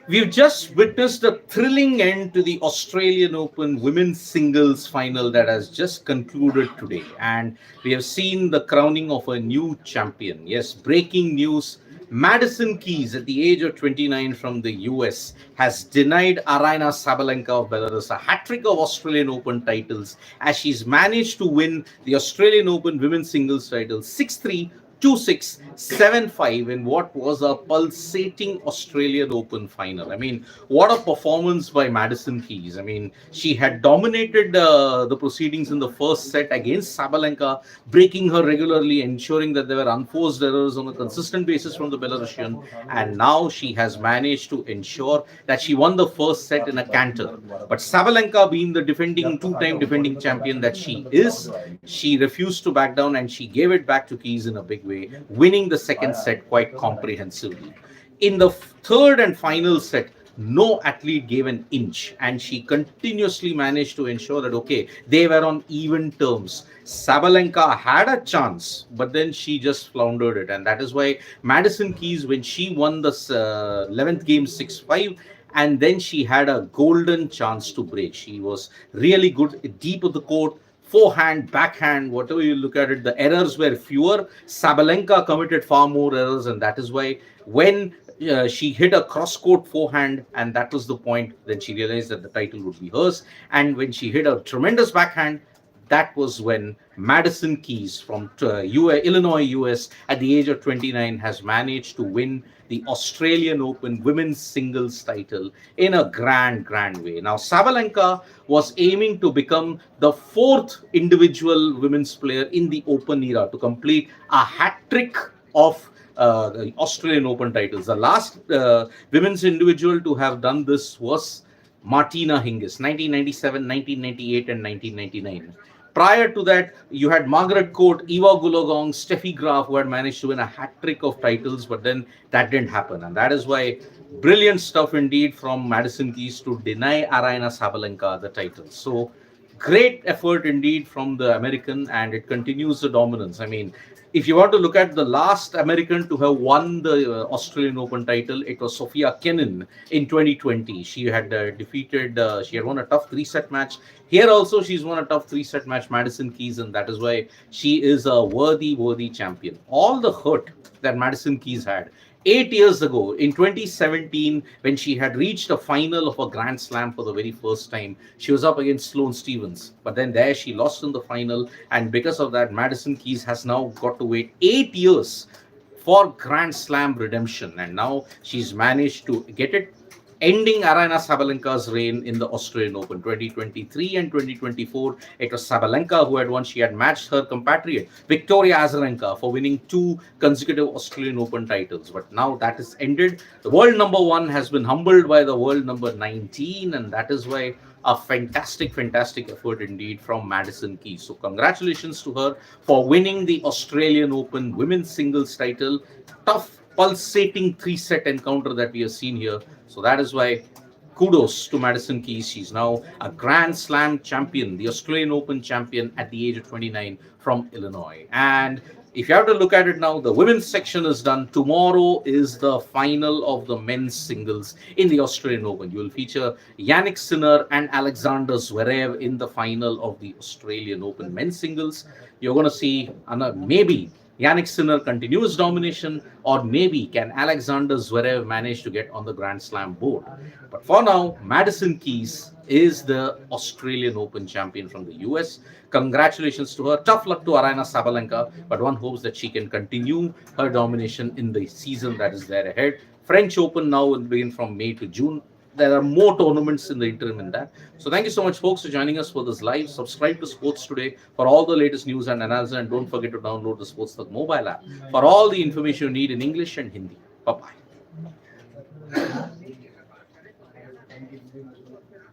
We've just witnessed a thrilling end to the Australian Open women's singles final that has just concluded today. And we have seen the crowning of a new champion. Yes, breaking news. Madison Keys, at the age of 29 from the US, has denied Aryna Sabalenka of Belarus a hat trick of Australian Open titles as she's managed to win the Australian Open women's singles title 6-3, 2-6, 7-5 in what was a pulsating Australian Open final. I mean, what a performance by Madison Keys. I mean, she had dominated the proceedings in the first set against Sabalenka, breaking her regularly, ensuring that there were unforced errors on a consistent basis from the Belarusian. And now she has managed to ensure that she won the first set in a canter. But Sabalenka, being the defending two-time defending champion that she is, she refused to back down and she gave it back to Keys in a big way, winning the second set quite comprehensively. In the third and final set, no athlete gave an inch, and she continuously managed to ensure that okay, they were on even terms. Sabalenka had a chance, but then she just floundered it, and that is why Madison Keys, when she won the 11th game 6-5, and then she had a golden chance to break. She was really good deep of the court, forehand, backhand, whatever you look at it, the errors were fewer. Sabalenka committed far more errors, and that is why when she hit a cross-court forehand, and that was the point, then she realized that the title would be hers. And when she hit a tremendous backhand, that was when Madison Keys from Illinois, US, at the age of 29, has managed to win the Australian Open women's singles title in a grand way. Now, Sabalenka was aiming to become the fourth individual women's player in the Open era to complete a hat trick of the Australian Open titles. The last women's individual to have done this was Martina Hingis, 1997, 1998, and 1999. Prior to that, you had Margaret Court, Eva Goolagong, Steffi Graf, who had managed to win a hat trick of titles, but then that didn't happen. And that is why brilliant stuff indeed from Madison Keys to deny Aryna Sabalenka the title. So great effort indeed from the American, and it continues the dominance. I mean, if you want to look at the last American to have won the Australian Open title, it was Sophia Kenin in 2020. She had she had won a tough three-set match. Here also, she's won a tough three-set match, Madison Keys, and that is why she is a worthy champion. All the hurt that Madison Keys had 8 years ago in 2017, when she had reached a final of a Grand Slam for the very first time, she was up against Sloane Stephens. But then there she lost in the final. And because of that, Madison Keys has now got to wait 8 years for Grand Slam redemption. And now she's managed to get it, ending Aryna Sabalenka's reign in the Australian Open 2023 and 2024. It was Sabalenka who had won. She had matched her compatriot Victoria Azarenka for winning two consecutive Australian Open titles. But now that is ended. The world number one has been humbled by the world number 19, and that is why a fantastic effort indeed from Madison Keys. So congratulations to her for winning the Australian Open women's singles title. Tough, pulsating three-set encounter that we have seen here. So that is why kudos to Madison Keys. She's now a Grand Slam champion, the Australian Open champion at the age of 29 from Illinois. And if you have to look at it now, the women's section is done. Tomorrow is the final of the men's singles in the Australian Open. You will feature Yannick Sinner and Alexander Zverev in the final of the Australian Open men's singles. You're going to see maybe Yannick Sinner continues domination, or maybe can Alexander Zverev manage to get on the Grand Slam board. But for now, Madison Keys is the Australian Open champion from the US. Congratulations to her. Tough luck to Aryna Sabalenka, but one hopes that she can continue her domination in the season that is there ahead. French Open now will begin from May to June. There are more tournaments in the interim in that. So thank you so much, folks, for joining us for this live. Subscribe to Sports Today for all the latest news and analysis, and don't forget to download the Sports Talk mobile app for all the information you need in English and Hindi. Bye-bye.